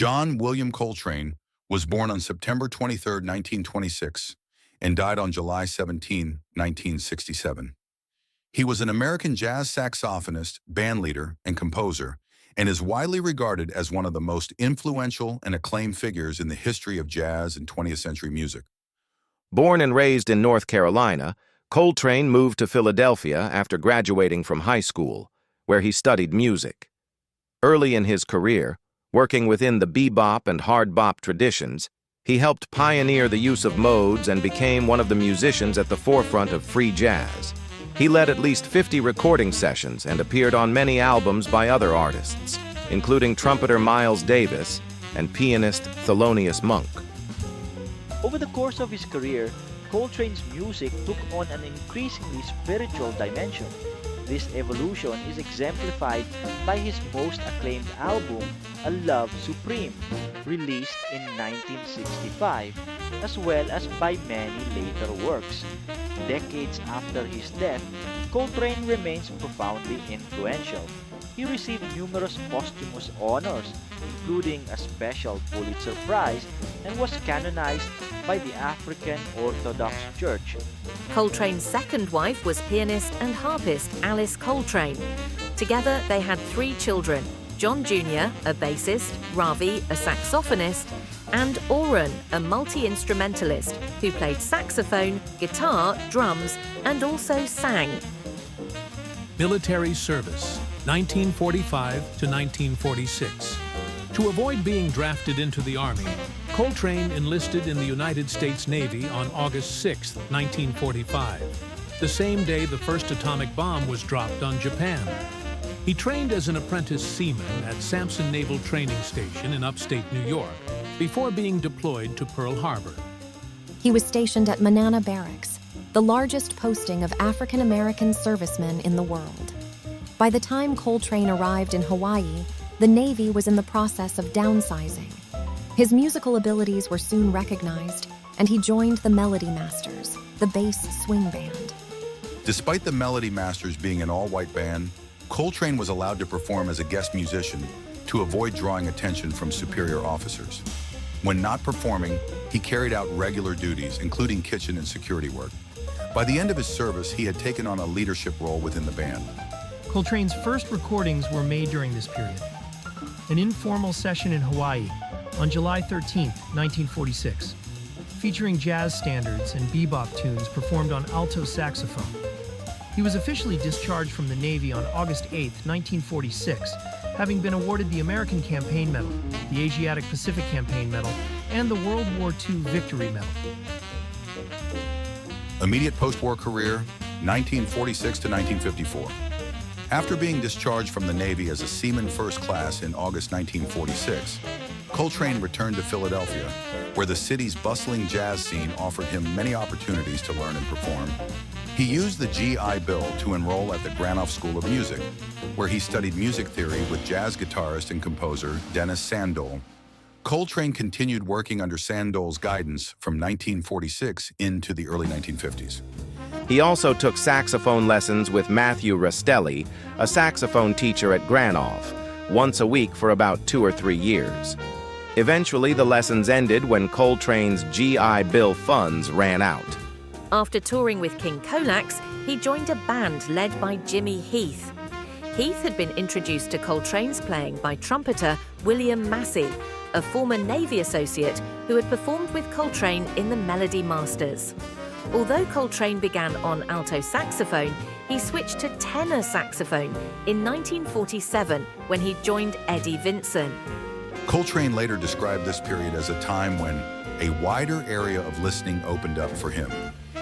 John William Coltrane was born on September 23, 1926, and died on July 17, 1967. He was an American jazz saxophonist, bandleader, and composer, and is widely regarded as one of the most influential and acclaimed figures in the history of jazz and 20th century music. Born and raised in North Carolina, Coltrane moved to Philadelphia after graduating from high school, where he studied music. Early in his career, working within the bebop and hard bop traditions, he helped pioneer the use of modes and became one of the musicians at the forefront of free jazz. He led at least 50 recording sessions and appeared on many albums by other artists, including trumpeter Miles Davis and pianist Thelonious Monk. Over the course of his career, Coltrane's music took on an increasingly spiritual dimension. This evolution is exemplified by his most acclaimed album, A Love Supreme, released in 1965, as well as by many later works. Decades after his death, Coltrane remains profoundly influential. He received numerous posthumous honors, including a special Pulitzer Prize, and was canonized by the African Orthodox Church. Coltrane's second wife was pianist and harpist Alice Coltrane. Together they had 3 children, John Jr., a bassist, Ravi, a saxophonist, and Oren, a multi-instrumentalist who played saxophone, guitar, drums, and also sang. Military service, 1945 to 1946. To avoid being drafted into the Army, Coltrane enlisted in the United States Navy on August 6, 1945, the same day the first atomic bomb was dropped on Japan. He trained as an apprentice seaman at Sampson Naval Training Station in upstate New York before being deployed to Pearl Harbor. He was stationed at Manana Barracks, the largest posting of African American servicemen in the world. By the time Coltrane arrived in Hawaii, the Navy was in the process of downsizing. His musical abilities were soon recognized, and he joined the Melody Masters, the bass swing band. Despite the Melody Masters being an all-white band, Coltrane was allowed to perform as a guest musician to avoid drawing attention from superior officers. When not performing, he carried out regular duties, including kitchen and security work. By the end of his service, he had taken on a leadership role within the band. Coltrane's first recordings were made during this period. An informal session in Hawaii on July 13, 1946, featuring jazz standards and bebop tunes performed on alto saxophone. He was officially discharged from the Navy on August 8, 1946, having been awarded the American Campaign Medal, the Asiatic Pacific Campaign Medal, and the World War II Victory Medal. Immediate post-war career, 1946 to 1954. After being discharged from the Navy as a seaman first class in August 1946, Coltrane returned to Philadelphia, where the city's bustling jazz scene offered him many opportunities to learn and perform. He used the GI Bill to enroll at the Granoff School of Music, where he studied music theory with jazz guitarist and composer Dennis Sandol. Coltrane continued working under Sandol's guidance from 1946 into the early 1950s. He also took saxophone lessons with Matthew Rastelli, a saxophone teacher at Granoff, once a week for about 2 or 3 years. Eventually, the lessons ended when Coltrane's GI Bill funds ran out. After touring with King Colacs, he joined a band led by Jimmy Heath. Heath had been introduced to Coltrane's playing by trumpeter William Massey, a former Navy associate who had performed with Coltrane in the Melody Masters. Although Coltrane began on alto saxophone, he switched to tenor saxophone in 1947 when he joined Eddie Vinson. Coltrane later described this period as a time when a wider area of listening opened up for him.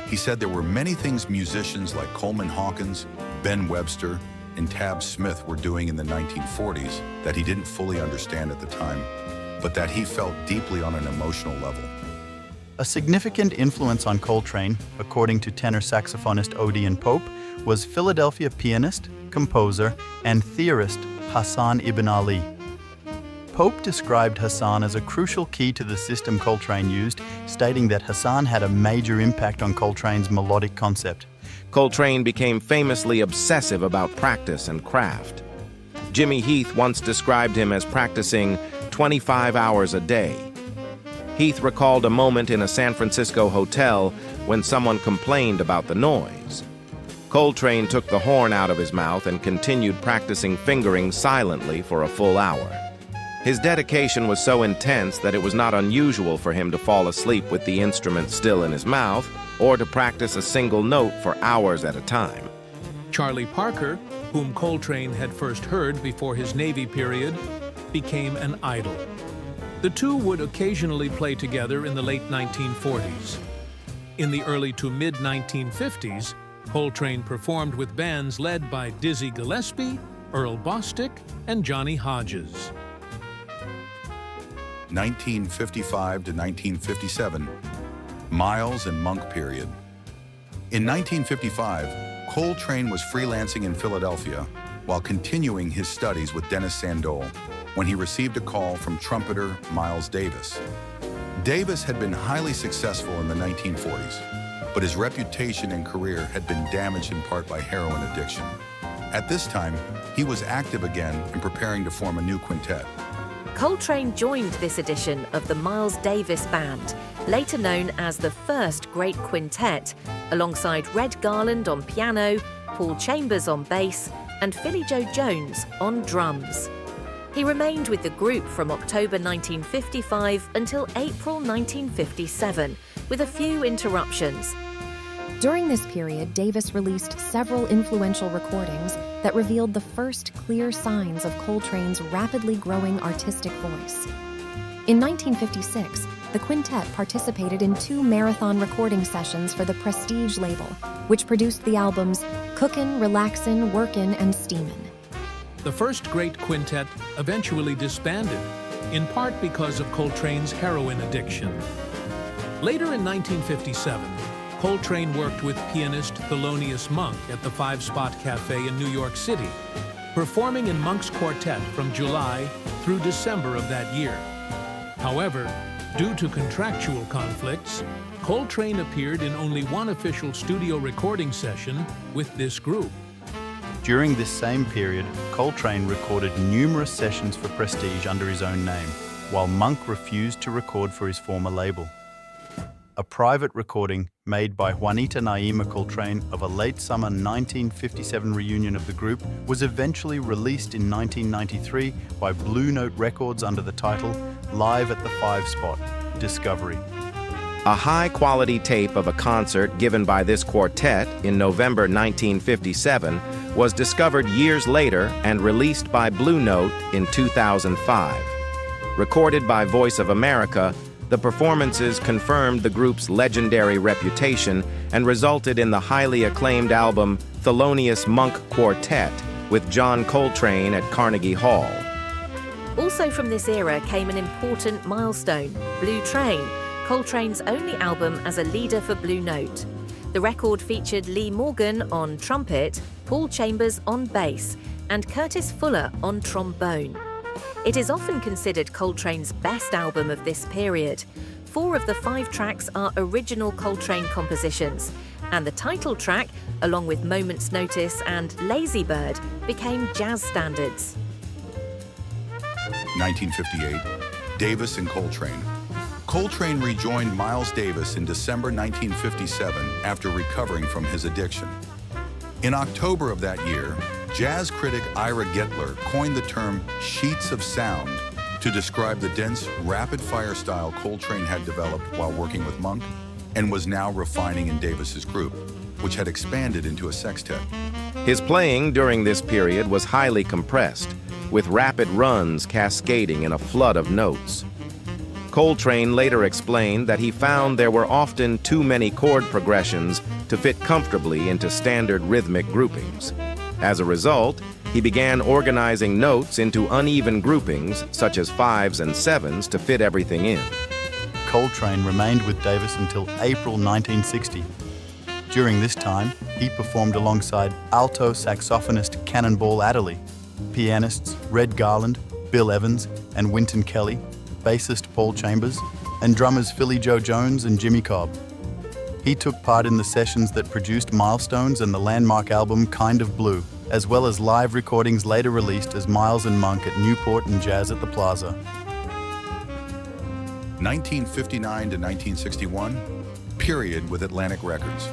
He said there were many things musicians like Coleman Hawkins, Ben Webster, and Tab Smith were doing in the 1940s that he didn't fully understand at the time, but that he felt deeply on an emotional level. A significant influence on Coltrane, according to tenor saxophonist Odeon Pope, was Philadelphia pianist, composer, and theorist Hassan Ibn Ali. Pope described Hassan as a crucial key to the system Coltrane used, stating that Hassan had a major impact on Coltrane's melodic concept. Coltrane became famously obsessive about practice and craft. Jimmy Heath once described him as practicing 25 hours a day. Heath recalled a moment in a San Francisco hotel when someone complained about the noise. Coltrane took the horn out of his mouth and continued practicing fingering silently for a full hour. His dedication was so intense that it was not unusual for him to fall asleep with the instrument still in his mouth or to practice a single note for hours at a time. Charlie Parker, whom Coltrane had first heard before his Navy period, became an idol. The two would occasionally play together in the late 1940s. In the early to mid-1950s, Coltrane performed with bands led by Dizzy Gillespie, Earl Bostic, and Johnny Hodges. 1955 to 1957, Miles and Monk period. In 1955, Coltrane was freelancing in Philadelphia while continuing his studies with Dennis Sandoll when he received a call from trumpeter Miles Davis. Davis had been highly successful in the 1940s, but his reputation and career had been damaged in part by heroin addiction. At this time, he was active again and preparing to form a new quintet. Coltrane joined this edition of the Miles Davis Band, later known as the First Great Quintet, alongside Red Garland on piano, Paul Chambers on bass, and Philly Joe Jones on drums. He remained with the group from October 1955 until April 1957, with a few interruptions. During this period, Davis released several influential recordings that revealed the first clear signs of Coltrane's rapidly growing artistic voice. In 1956, the quintet participated in 2 marathon recording sessions for the Prestige label, which produced the albums Cookin', Relaxin', Workin', and Steamin'. The First Great Quintet eventually disbanded, in part because of Coltrane's heroin addiction. Later in 1957, Coltrane worked with pianist Thelonious Monk at the Five Spot Cafe in New York City, performing in Monk's quartet from July through December of that year. However, due to contractual conflicts, Coltrane appeared in only one official studio recording session with this group. During this same period, Coltrane recorded numerous sessions for Prestige under his own name, while Monk refused to record for his former label. A private recording made by Juanita Naima Coltrane of a late summer 1957 reunion of the group was eventually released in 1993 by Blue Note Records under the title Live at the Five Spot, Discovery. A high-quality tape of a concert given by this quartet in November 1957 was discovered years later and released by Blue Note in 2005. Recorded by Voice of America, the performances confirmed the group's legendary reputation and resulted in the highly acclaimed album Thelonious Monk Quartet with John Coltrane at Carnegie Hall. Also from this era came an important milestone, Blue Train, Coltrane's only album as a leader for Blue Note. The record featured Lee Morgan on trumpet, Paul Chambers on bass, and Curtis Fuller on trombone. It is often considered Coltrane's best album of this period. 4 of the 5 tracks are original Coltrane compositions, and the title track, along with Moment's Notice and Lazy Bird, became jazz standards. 1958, Davis and Coltrane. Coltrane rejoined Miles Davis in December 1957 after recovering from his addiction. In October of that year, jazz critic Ira Gettler coined the term sheets of sound to describe the dense, rapid-fire style Coltrane had developed while working with Monk and was now refining in Davis's group, which had expanded into a sextet. His playing during this period was highly compressed, with rapid runs cascading in a flood of notes. Coltrane later explained that he found there were often too many chord progressions to fit comfortably into standard rhythmic groupings. As a result, he began organizing notes into uneven groupings, such as 5s and 7s, to fit everything in. Coltrane remained with Davis until April 1960. During this time, he performed alongside alto saxophonist Cannonball Adderley, pianists Red Garland, Bill Evans, and Wynton Kelly, bassist Paul Chambers, and drummers Philly Joe Jones and Jimmy Cobb. He took part in the sessions that produced Milestones and the landmark album Kind of Blue, as well as live recordings later released as Miles and Monk at Newport and Jazz at the Plaza. 1959 to 1961, period with Atlantic Records.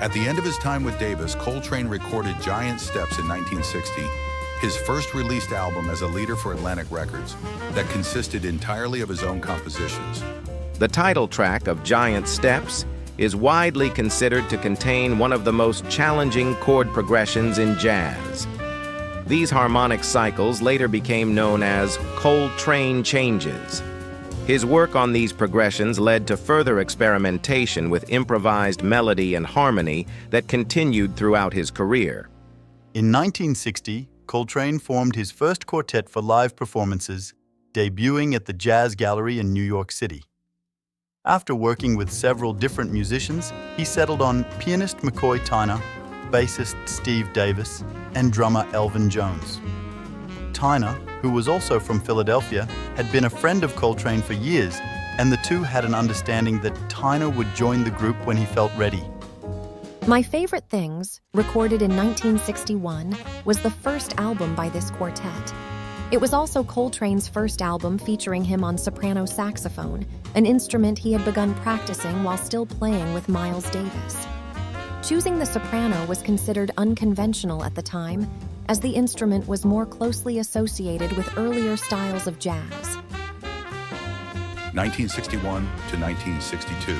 At the end of his time with Davis, Coltrane recorded Giant Steps in 1960, his first released album as a leader for Atlantic Records that consisted entirely of his own compositions. The title track of Giant Steps is widely considered to contain one of the most challenging chord progressions in jazz. These harmonic cycles later became known as Coltrane changes. His work on these progressions led to further experimentation with improvised melody and harmony that continued throughout his career. In 1960, Coltrane formed his first quartet for live performances, debuting at the Jazz Gallery in New York City. After working with several different musicians, he settled on pianist McCoy Tyner, bassist Steve Davis, and drummer Elvin Jones. Tyner, who was also from Philadelphia, had been a friend of Coltrane for years, and the two had an understanding that Tyner would join the group when he felt ready. My Favorite Things, recorded in 1961, was the first album by this quartet. It was also Coltrane's first album featuring him on soprano saxophone, an instrument he had begun practicing while still playing with Miles Davis. Choosing the soprano was considered unconventional at the time, as the instrument was more closely associated with earlier styles of jazz. 1961 to 1962,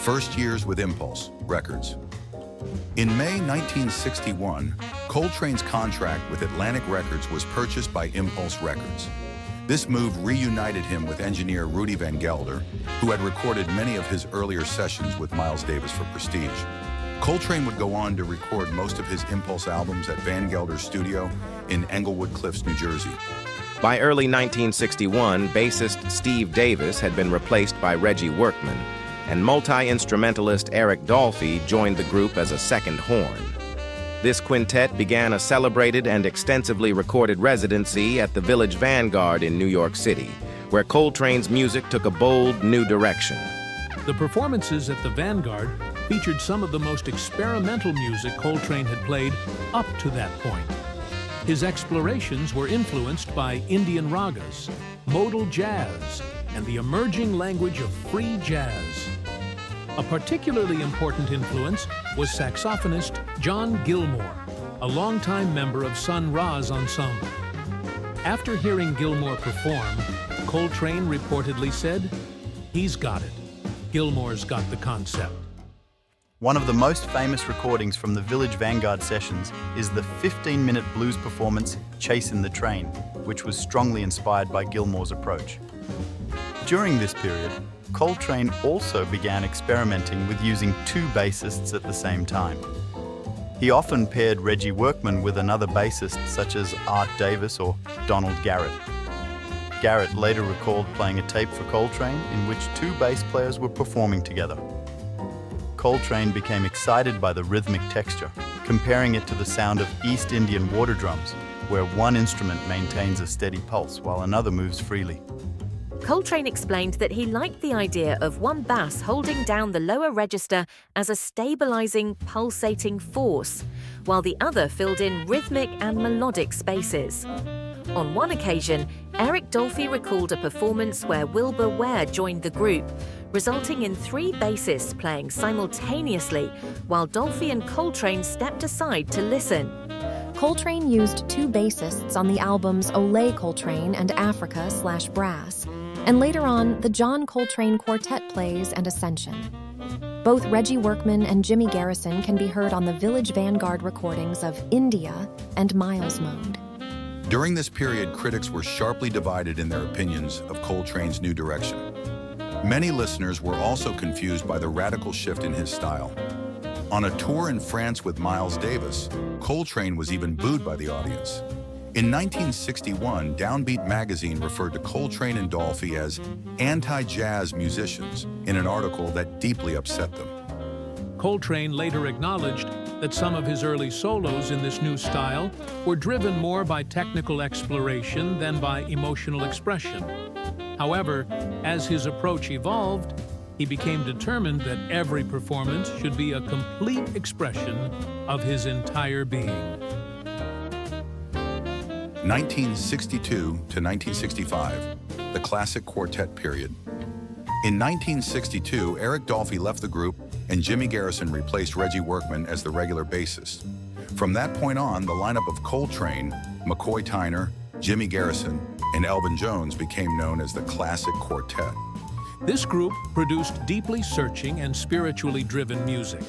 first years with Impulse Records. In May 1961, Coltrane's contract with Atlantic Records was purchased by Impulse Records. This move reunited him with engineer Rudy Van Gelder, who had recorded many of his earlier sessions with Miles Davis for Prestige. Coltrane would go on to record most of his Impulse albums at Van Gelder's studio in Englewood Cliffs, New Jersey. By early 1961, bassist Steve Davis had been replaced by Reggie Workman, and multi-instrumentalist Eric Dolphy joined the group as a second horn. This quintet began a celebrated and extensively recorded residency at the Village Vanguard in New York City, where Coltrane's music took a bold new direction. The performances at the Vanguard featured some of the most experimental music Coltrane had played up to that point. His explorations were influenced by Indian ragas, modal jazz, and the emerging language of free jazz. A particularly important influence was saxophonist John Gilmore, a longtime member of Sun Ra's ensemble. After hearing Gilmore perform, Coltrane reportedly said, "He's got it. Gilmore's got the concept." One of the most famous recordings from the Village Vanguard sessions is the 15-minute blues performance, Chasin' the Train, which was strongly inspired by Gilmore's approach. During this period, Coltrane also began experimenting with using two bassists at the same time. He often paired Reggie Workman with another bassist such as Art Davis or Donald Garrett. Garrett later recalled playing a tape for Coltrane in which two bass players were performing together. Coltrane became excited by the rhythmic texture, comparing it to the sound of East Indian water drums, where one instrument maintains a steady pulse while another moves freely. Coltrane explained that he liked the idea of one bass holding down the lower register as a stabilizing, pulsating force, while the other filled in rhythmic and melodic spaces. On one occasion, Eric Dolphy recalled a performance where Wilbur Ware joined the group, resulting in three bassists playing simultaneously, while Dolphy and Coltrane stepped aside to listen. Coltrane used two bassists on the albums Olé Coltrane and Africa/Brass, and later on, the John Coltrane Quartet plays and Ascension. Both Reggie Workman and Jimmy Garrison can be heard on the Village Vanguard recordings of India and Miles Mode. During this period, critics were sharply divided in their opinions of Coltrane's new direction. Many listeners were also confused by the radical shift in his style. On a tour in France with Miles Davis, Coltrane was even booed by the audience. In 1961, Downbeat magazine referred to Coltrane and Dolphy as anti-jazz musicians in an article that deeply upset them. Coltrane later acknowledged that some of his early solos in this new style were driven more by technical exploration than by emotional expression. However, as his approach evolved, he became determined that every performance should be a complete expression of his entire being. 1962 to 1965, the classic quartet period. In 1962, Eric Dolphy left the group and Jimmy Garrison replaced Reggie Workman as the regular bassist. From that point on, the lineup of Coltrane, McCoy Tyner, Jimmy Garrison, and Elvin Jones became known as the Classic Quartet. This group produced deeply searching and spiritually driven music.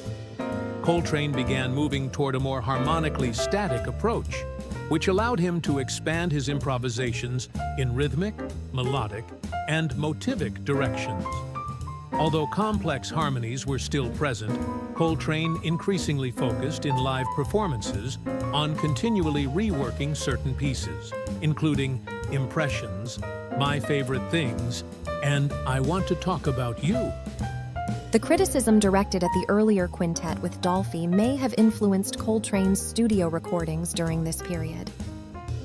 Coltrane began moving toward a more harmonically static approach, which allowed him to expand his improvisations in rhythmic, melodic, and motivic directions. Although complex harmonies were still present, Coltrane increasingly focused in live performances on continually reworking certain pieces, including Impressions, My Favorite Things, and I Want to Talk About You. The criticism directed at the earlier quintet with Dolphy may have influenced Coltrane's studio recordings during this period.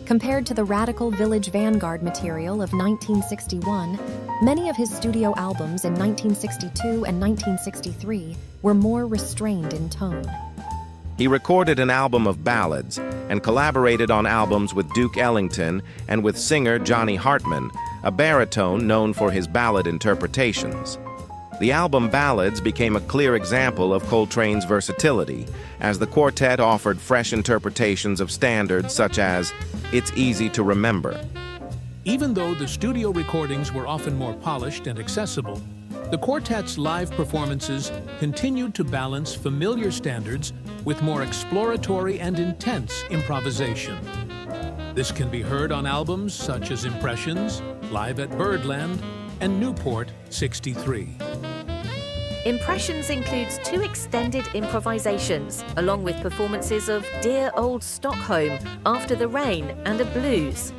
Compared to the radical Village Vanguard material of 1961, many of his studio albums in 1962 and 1963 were more restrained in tone. He recorded an album of ballads and collaborated on albums with Duke Ellington and with singer Johnny Hartman, a baritone known for his ballad interpretations. The album Ballads became a clear example of Coltrane's versatility, as the quartet offered fresh interpretations of standards such as It's Easy to Remember. Even though the studio recordings were often more polished and accessible, the quartet's live performances continued to balance familiar standards with more exploratory and intense improvisation. This can be heard on albums such as Impressions, Live at Birdland, and Newport 63. Impressions includes 2 extended improvisations, along with performances of Dear Old Stockholm, After the Rain, and a blues.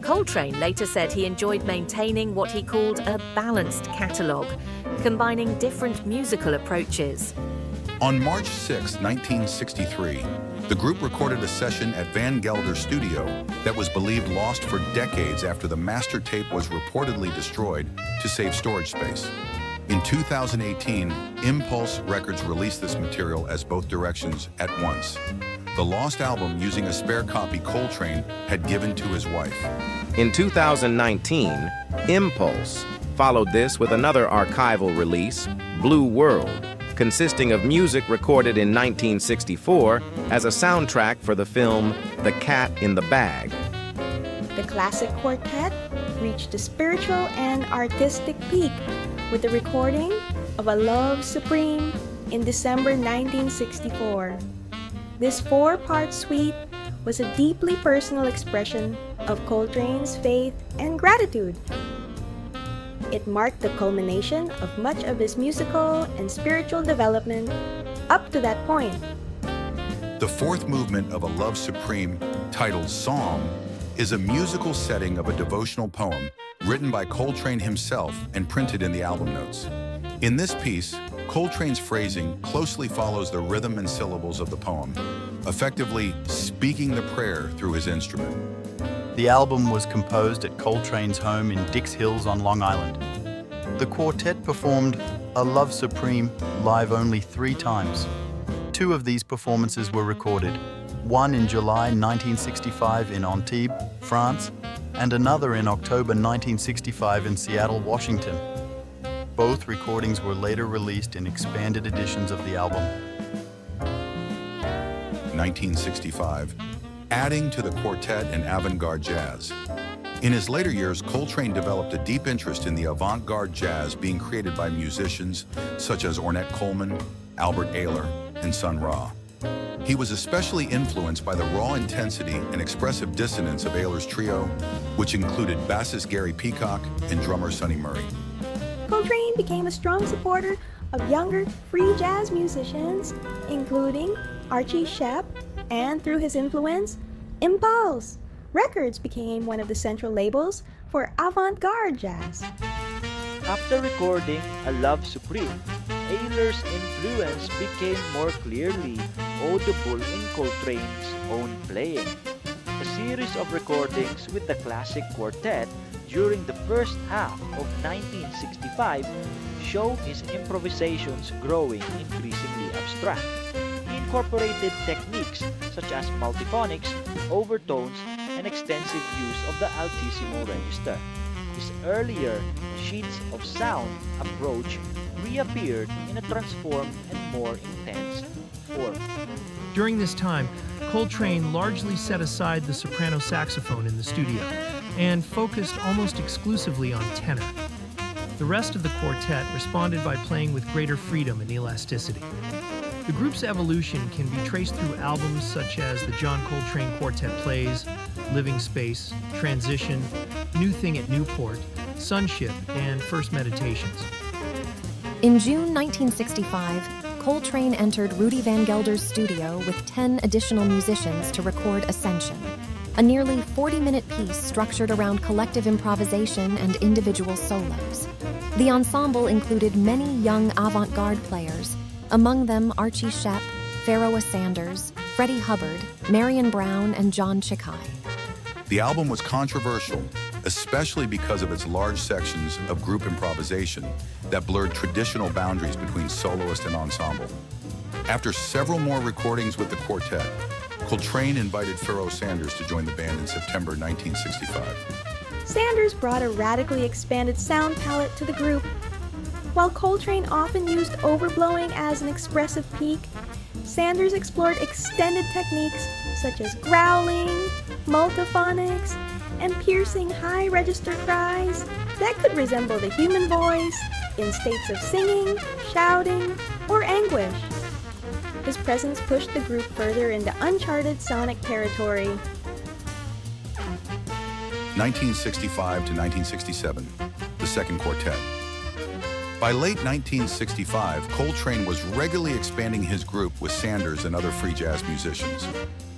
Coltrane later said he enjoyed maintaining what he called a balanced catalogue, combining different musical approaches. On March 6, 1963, the group recorded a session at Van Gelder's studio that was believed lost for decades after the master tape was reportedly destroyed to save storage space. In 2018, Impulse Records released this material as both directions at once. The lost album using a spare copy Coltrane had given to his wife. In 2019, Impulse followed this with another archival release, Blue World, consisting of music recorded in 1964 as a soundtrack for the film The Cat in the Bag. The Classic Quartet reached a spiritual and artistic peak with the recording of A Love Supreme in December 1964. This 4-part suite was a deeply personal expression of Coltrane's faith and gratitude. It marked the culmination of much of his musical and spiritual development up to that point. The fourth movement of A Love Supreme, titled Psalm, is a musical setting of a devotional poem written by Coltrane himself and printed in the album notes. In this piece, Coltrane's phrasing closely follows the rhythm and syllables of the poem, effectively speaking the prayer through his instrument. The album was composed at Coltrane's home in Dix Hills on Long Island. The quartet performed A Love Supreme live only 3 times. 2 of these performances were recorded, one in July 1965 in Antibes, France, and another in October 1965 in Seattle, Washington. Both recordings were later released in expanded editions of the album. 1965, adding to the quartet and avant-garde jazz. In his later years, Coltrane developed a deep interest in the avant-garde jazz being created by musicians such as Ornette Coleman, Albert Ayler, and Sun Ra. He was especially influenced by the raw intensity and expressive dissonance of Ayler's trio, which included bassist Gary Peacock and drummer Sonny Murray. Coltrane became a strong supporter of younger free jazz musicians, including Archie Shepp, and through his influence, Impulse Records became one of the central labels for avant-garde jazz. After recording A Love Supreme, Ayler's influence became more clearly audible in Coltrane's own playing. A series of recordings with the Classic Quartet during the first half of 1965 show his improvisations growing increasingly abstract. He incorporated techniques such as multiphonics, overtones, and extensive use of the altissimo register. His earlier sheets of sound approach reappeared in a transformed and more intense form. During this time, Coltrane largely set aside the soprano saxophone in the studio and focused almost exclusively on tenor. The rest of the quartet responded by playing with greater freedom and elasticity. The group's evolution can be traced through albums such as the John Coltrane Quartet Plays, Living Space, Transition, New Thing at Newport, Sunship, and First Meditations. In June 1965, Coltrane entered Rudy Van Gelder's studio with 10 additional musicians to record Ascension, a nearly 40-minute piece structured around collective improvisation and individual solos. The ensemble included many young avant-garde players, among them Archie Shepp, Pharoah Sanders, Freddie Hubbard, Marion Brown, and John Chikai. The album was controversial, especially because of its large sections of group improvisation that blurred traditional boundaries between soloist and ensemble. After several more recordings with the quartet, Coltrane invited Pharoah Sanders to join the band in September 1965. Sanders brought a radically expanded sound palette to the group. While Coltrane often used overblowing as an expressive peak, Sanders explored extended techniques such as growling, multiphonics, and piercing high-register cries that could resemble the human voice in states of singing, shouting, or anguish. His presence pushed the group further into uncharted sonic territory. 1965 to 1967, the second quartet. By late 1965, Coltrane was regularly expanding his group with Sanders and other free jazz musicians.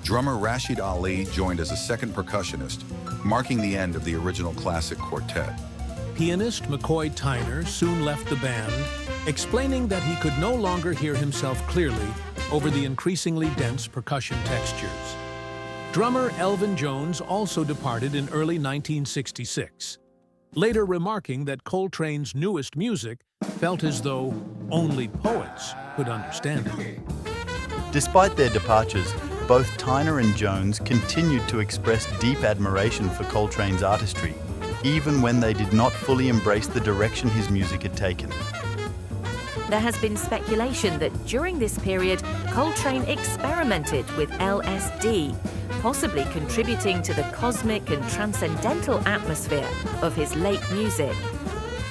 Drummer Rashid Ali joined as a second percussionist, marking the end of the original classic quartet. Pianist McCoy Tyner soon left the band, explaining that he could no longer hear himself clearly over the increasingly dense percussion textures. Drummer Elvin Jones also departed in early 1966, later remarking that Coltrane's newest music felt as though only poets could understand it. Despite their departures, both Tyner and Jones continued to express deep admiration for Coltrane's artistry, even when they did not fully embrace the direction his music had taken. There has been speculation that during this period, Coltrane experimented with LSD, possibly contributing to the cosmic and transcendental atmosphere of his late music.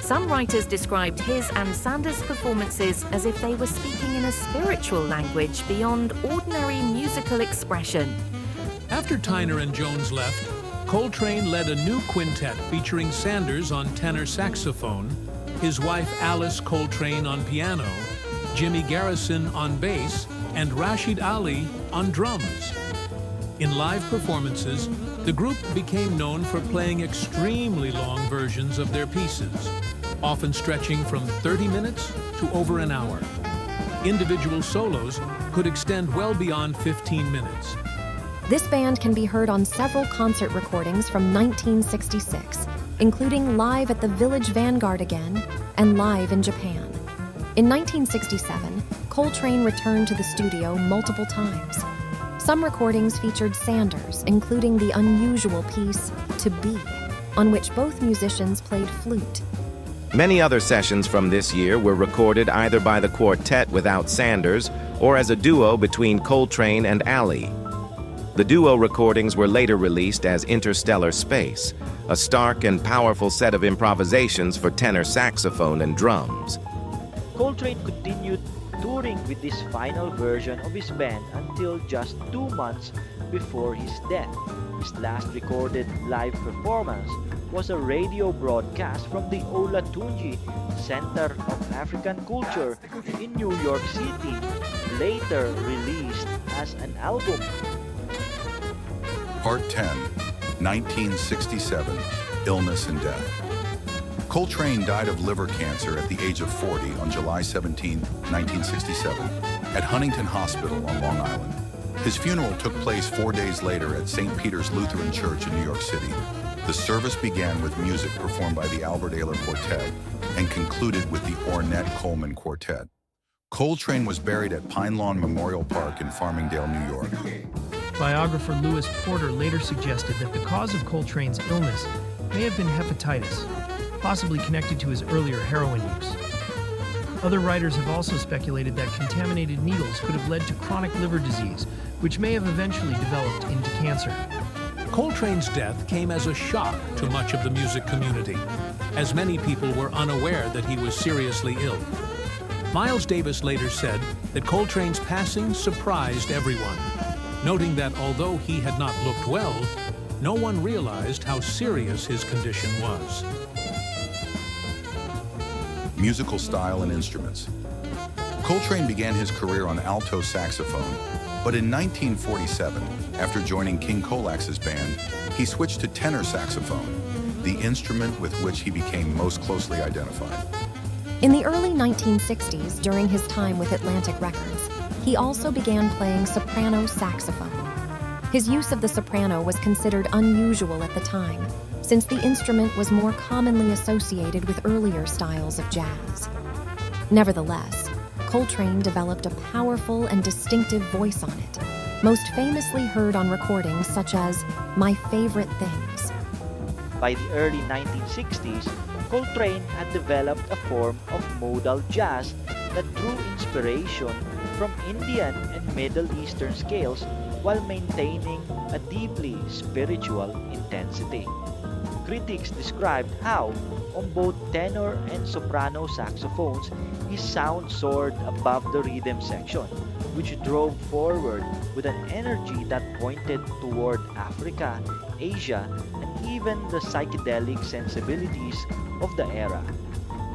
Some writers described his and Sanders' performances as if they were speaking in a spiritual language beyond ordinary musical expression. After Tyner and Jones left, Coltrane led a new quintet featuring Sanders on tenor saxophone, his wife Alice Coltrane on piano, Jimmy Garrison on bass, and Rashid Ali on drums. In live performances, the group became known for playing extremely long versions of their pieces, often stretching from 30 minutes to over an hour. Individual solos could extend well beyond 15 minutes. This band can be heard on several concert recordings from 1966, including live at the Village Vanguard again and live in Japan. In 1967, Coltrane returned to the studio multiple times. Some recordings featured Sanders, including the unusual piece To Be, on which both musicians played flute. Many other sessions from this year were recorded either by the quartet without Sanders or as a duo between Coltrane and Ali. The duo recordings were later released as Interstellar Space, a stark and powerful set of improvisations for tenor saxophone and drums. Coltrane continued touring with this final version of his band until just 2 months before his death. His last recorded live performance was a radio broadcast from the Olatunji Center of African Culture in New York City, later released as an album. Part 10, 1967, Illness and Death. Coltrane died of liver cancer at the age of 40 on July 17, 1967, at Huntington Hospital on Long Island. His funeral took place 4 days later at St. Peter's Lutheran Church in New York City. The service began with music performed by the Albert Ayler Quartet and concluded with the Ornette Coleman Quartet. Coltrane was buried at Pine Lawn Memorial Park in Farmingdale, New York. Biographer Lewis Porter later suggested that the cause of Coltrane's illness may have been hepatitis, possibly connected to his earlier heroin use. Other writers have also speculated that contaminated needles could have led to chronic liver disease, which may have eventually developed into cancer. Coltrane's death came as a shock to much of the music community, as many people were unaware that he was seriously ill. Miles Davis later said that Coltrane's passing surprised everyone, noting that although he had not looked well, no one realized how serious his condition was. Musical style and instruments. Coltrane began his career on alto saxophone, but in 1947, after joining King Colax's band, he switched to tenor saxophone, the instrument with which he became most closely identified. In the early 1960s, during his time with Atlantic Records, he also began playing soprano saxophone. His use of the soprano was considered unusual at the time, since the instrument was more commonly associated with earlier styles of jazz. Nevertheless, Coltrane developed a powerful and distinctive voice on it, most famously heard on recordings such as My Favorite Things. By the early 1960s, Coltrane had developed a form of modal jazz that drew inspiration from Indian and Middle Eastern scales while maintaining a deeply spiritual intensity. Critics described how, on both tenor and soprano saxophones, his sound soared above the rhythm section, which drove forward with an energy that pointed toward Africa, Asia, and even the psychedelic sensibilities of the era.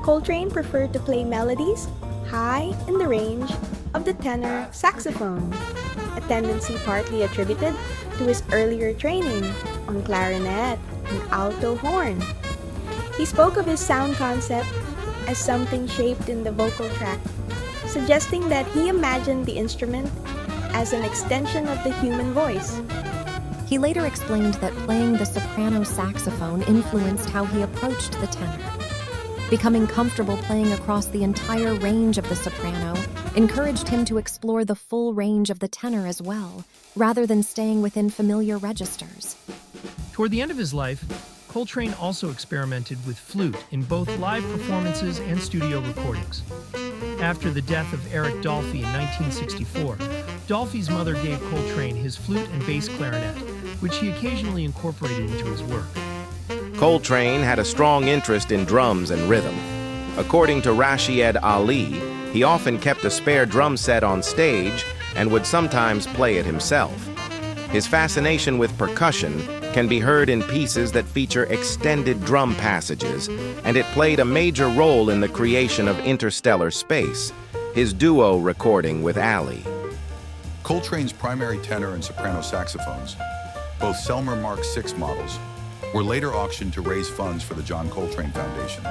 Coltrane preferred to play melodies high in the range of the tenor saxophone, a tendency partly attributed to his earlier training on clarinet and alto horn. He spoke of his sound concept as something shaped in the vocal tract, suggesting that he imagined the instrument as an extension of the human voice. He later explained that playing the soprano saxophone influenced how he approached the tenor. Becoming comfortable playing across the entire range of the soprano encouraged him to explore the full range of the tenor as well, rather than staying within familiar registers. Toward the end of his life, Coltrane also experimented with flute in both live performances and studio recordings. After the death of Eric Dolphy in 1964, Dolphy's mother gave Coltrane his flute and bass clarinet, which he occasionally incorporated into his work. Coltrane had a strong interest in drums and rhythm. According to Rashied Ali, he often kept a spare drum set on stage and would sometimes play it himself. His fascination with percussion can be heard in pieces that feature extended drum passages, and it played a major role in the creation of Interstellar Space, his duo recording with Ali. Coltrane's primary tenor and soprano saxophones, both Selmer Mark VI models, were later auctioned to raise funds for the John Coltrane Foundation.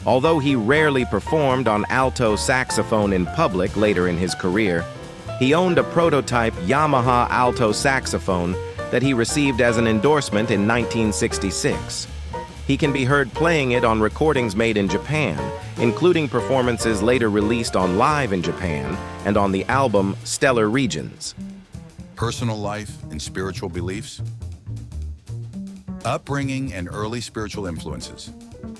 Although he rarely performed on alto saxophone in public later in his career, he owned a prototype Yamaha alto saxophone that he received as an endorsement in 1966. He can be heard playing it on recordings made in Japan, including performances later released on Live in Japan and on the album Stellar Regions. Personal life and spiritual beliefs. Upbringing and early spiritual influences.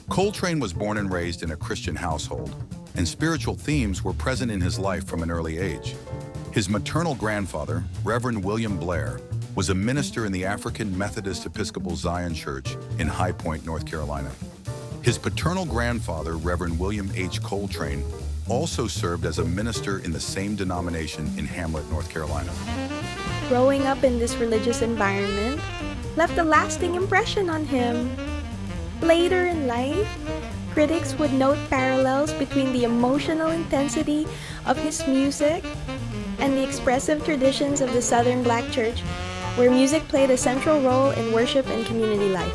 Coltrane was born and raised in a Christian household, and spiritual themes were present in his life from an early age. His maternal grandfather, Reverend William Blair, was a minister in the African Methodist Episcopal Zion Church in High Point, North Carolina. His paternal grandfather, Reverend William H. Coltrane, also served as a minister in the same denomination in Hamlet, North Carolina. Growing up in this religious environment left a lasting impression on him. Later in life, critics would note parallels between the emotional intensity of his music and the expressive traditions of the Southern Black Church, where music played a central role in worship and community life.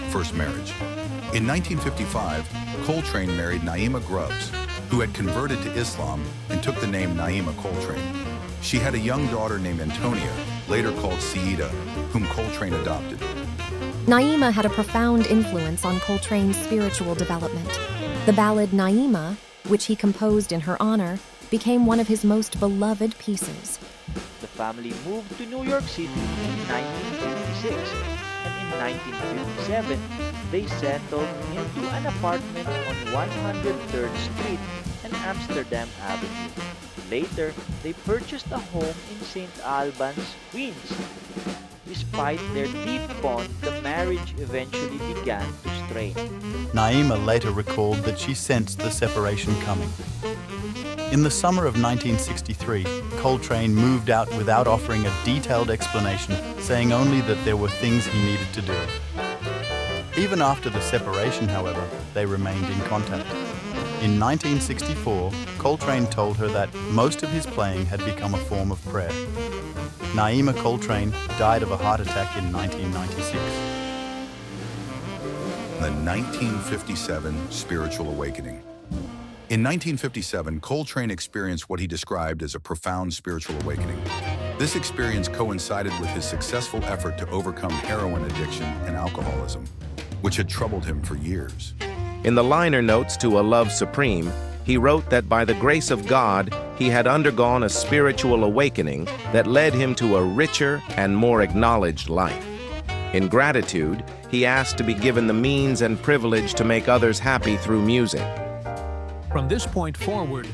First marriage. In 1955, Coltrane married Naima Grubbs, who had converted to Islam and took the name Naima Coltrane. She had a young daughter named Antonia, later called Saida, whom Coltrane adopted. Naima had a profound influence on Coltrane's spiritual development. The ballad Naima, which he composed in her honor, became one of his most beloved pieces. The family moved to New York City in 1956, and in 1957, they settled into an apartment on 103rd Street and Amsterdam Avenue. Later, they purchased a home in St. Albans, Queens. Despite their deep bond, the marriage eventually began to strain. Naima later recalled that she sensed the separation coming. In the summer of 1963, Coltrane moved out without offering a detailed explanation, saying only that there were things he needed to do. Even after the separation, however, they remained in contact. In 1964, Coltrane told her that most of his playing had become a form of prayer. Naima Coltrane died of a heart attack in 1996. The 1957 Spiritual Awakening. In 1957, Coltrane experienced what he described as a profound spiritual awakening. This experience coincided with his successful effort to overcome heroin addiction and alcoholism, which had troubled him for years. In the liner notes to A Love Supreme, he wrote that by the grace of God, he had undergone a spiritual awakening that led him to a richer and more acknowledged life. In gratitude, he asked to be given the means and privilege to make others happy through music. From this point forward,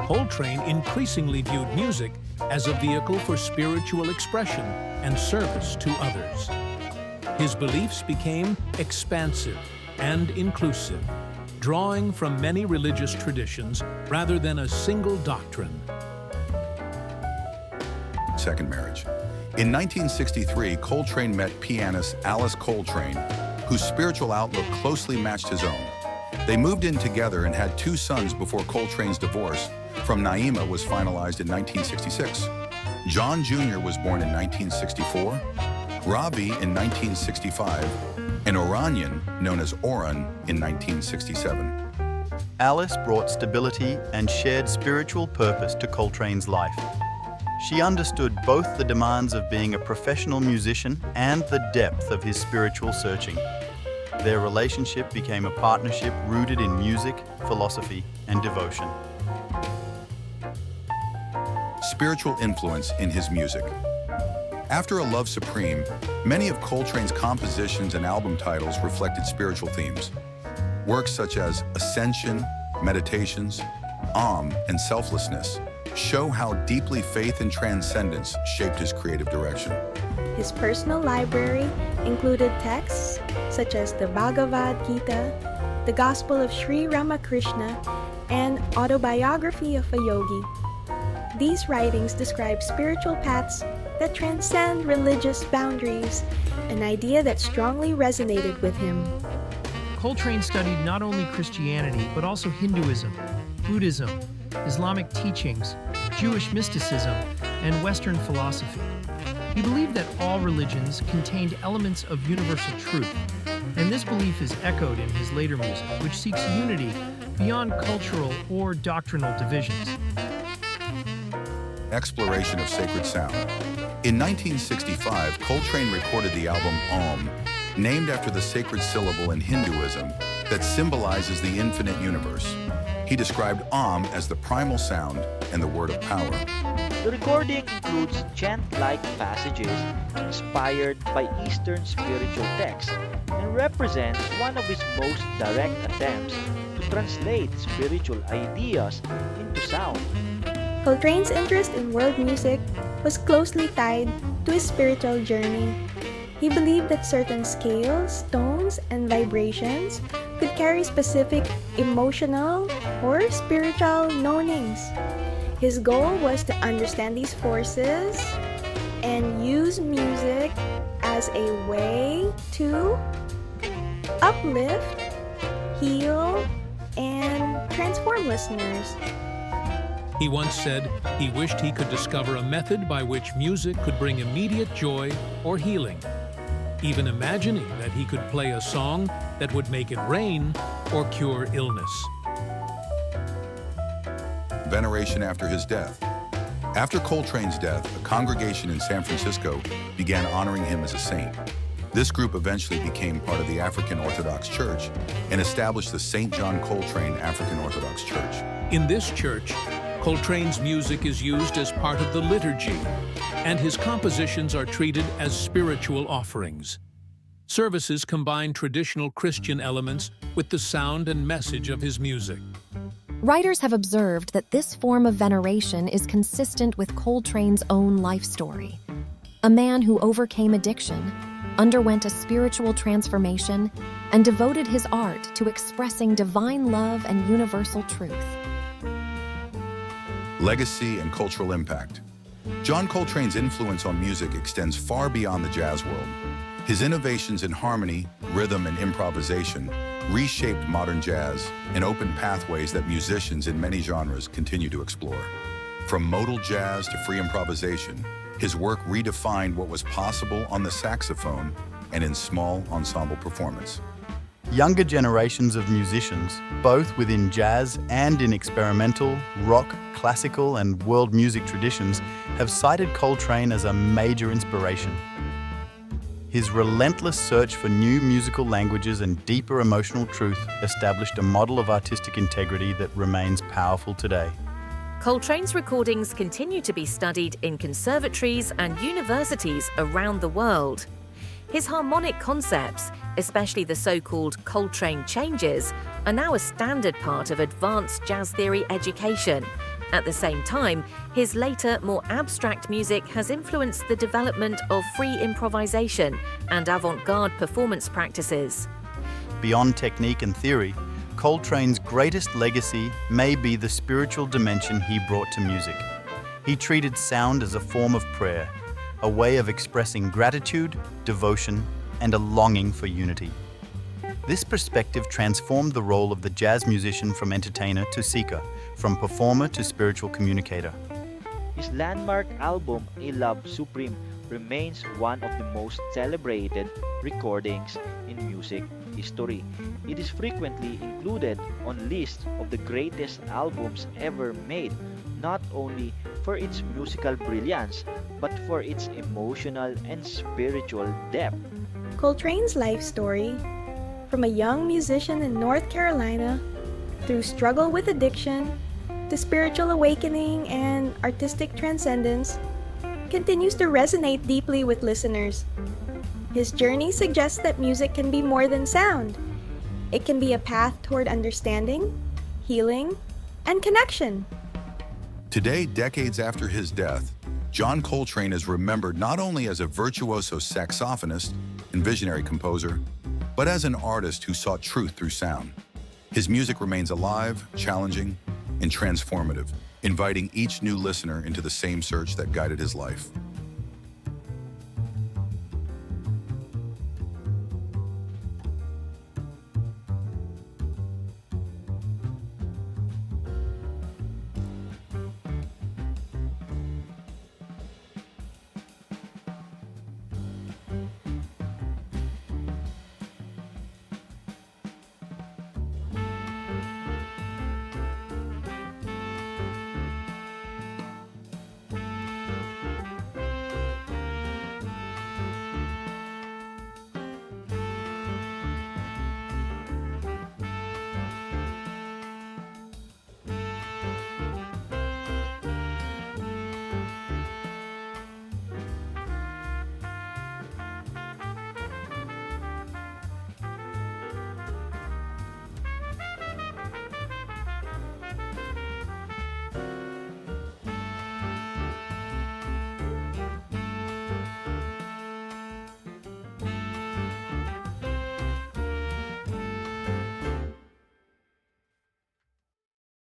Coltrane increasingly viewed music as a vehicle for spiritual expression and service to others. His beliefs became expansive and inclusive, drawing from many religious traditions rather than a single doctrine. Second marriage. In 1963, Coltrane met pianist Alice Coltrane, whose spiritual outlook closely matched his own. They moved in together and had 2 sons before Coltrane's divorce from Naima was finalized in 1966. John Jr. was born in 1964, Ravi in 1965, and Oranyan, known as Oran, in 1967. Alice brought stability and shared spiritual purpose to Coltrane's life. She understood both the demands of being a professional musician and the depth of his spiritual searching. Their relationship became a partnership rooted in music, philosophy, and devotion. Spiritual influence in his music. After A Love Supreme, many of Coltrane's compositions and album titles reflected spiritual themes. Works such as Ascension, Meditations, and Selflessness show how deeply faith and transcendence shaped his creative direction. His personal library included texts such as the Bhagavad Gita, the Gospel of Sri Ramakrishna, and Autobiography of a Yogi. These writings describe spiritual paths that transcend religious boundaries, an idea that strongly resonated with him. Coltrane studied not only Christianity, but also Hinduism, Buddhism, Islamic teachings, Jewish mysticism, and Western philosophy. He believed that all religions contained elements of universal truth, and this belief is echoed in his later music, which seeks unity beyond cultural or doctrinal divisions. Exploration of sacred sound. In 1965, Coltrane recorded the album Om, named after the sacred syllable in Hinduism that symbolizes the infinite universe. He described Om as the primal sound and the word of power. The recording includes chant-like passages inspired by Eastern spiritual texts and represents one of his most direct attempts to translate spiritual ideas into sound. Coltrane's interest in world music was closely tied to his spiritual journey. He believed that certain scales, tones, and vibrations could carry specific emotional or spiritual knowings. His goal was to understand these forces and use music as a way to uplift, heal, and transform listeners. He once said he wished he could discover a method by which music could bring immediate joy or healing, even imagining that he could play a song that would make it rain or cure illness. Veneration after his death. After Coltrane's death, a congregation in San Francisco began honoring him as a saint. This group eventually became part of the African Orthodox Church and established the St. John Coltrane African Orthodox Church. In this church, Coltrane's music is used as part of the liturgy, and his compositions are treated as spiritual offerings. Services combine traditional Christian elements with the sound and message of his music. Writers have observed that this form of veneration is consistent with Coltrane's own life story. A man who overcame addiction, underwent a spiritual transformation, and devoted his art to expressing divine love and universal truth. Legacy and cultural impact. John Coltrane's influence on music extends far beyond the jazz world. His innovations in harmony, rhythm, and improvisation reshaped modern jazz and opened pathways that musicians in many genres continue to explore. From modal jazz to free improvisation, his work redefined what was possible on the saxophone and in small ensemble performance. Younger generations of musicians, both within jazz and in experimental, rock, classical, and world music traditions, have cited Coltrane as a major inspiration. His relentless search for new musical languages and deeper emotional truth established a model of artistic integrity that remains powerful today. Coltrane's recordings continue to be studied in conservatories and universities around the world. His harmonic concepts, especially the so-called Coltrane changes, are now a standard part of advanced jazz theory education. At the same time, his later, more abstract music has influenced the development of free improvisation and avant-garde performance practices. Beyond technique and theory, Coltrane's greatest legacy may be the spiritual dimension he brought to music. He treated sound as a form of prayer, a way of expressing gratitude, devotion, and a longing for unity. This perspective transformed the role of the jazz musician from entertainer to seeker, from performer to spiritual communicator. His landmark album, A Love Supreme, remains one of the most celebrated recordings in music history. It is frequently included on lists of the greatest albums ever made, not only for its musical brilliance, but for its emotional and spiritual depth. Coltrane's life story, from a young musician in North Carolina, through struggle with addiction, to spiritual awakening and artistic transcendence, continues to resonate deeply with listeners. His journey suggests that music can be more than sound. It can be a path toward understanding, healing, and connection. Today, decades after his death, John Coltrane is remembered not only as a virtuoso saxophonist and visionary composer, but as an artist who sought truth through sound. His music remains alive, challenging, and transformative, inviting each new listener into the same search that guided his life.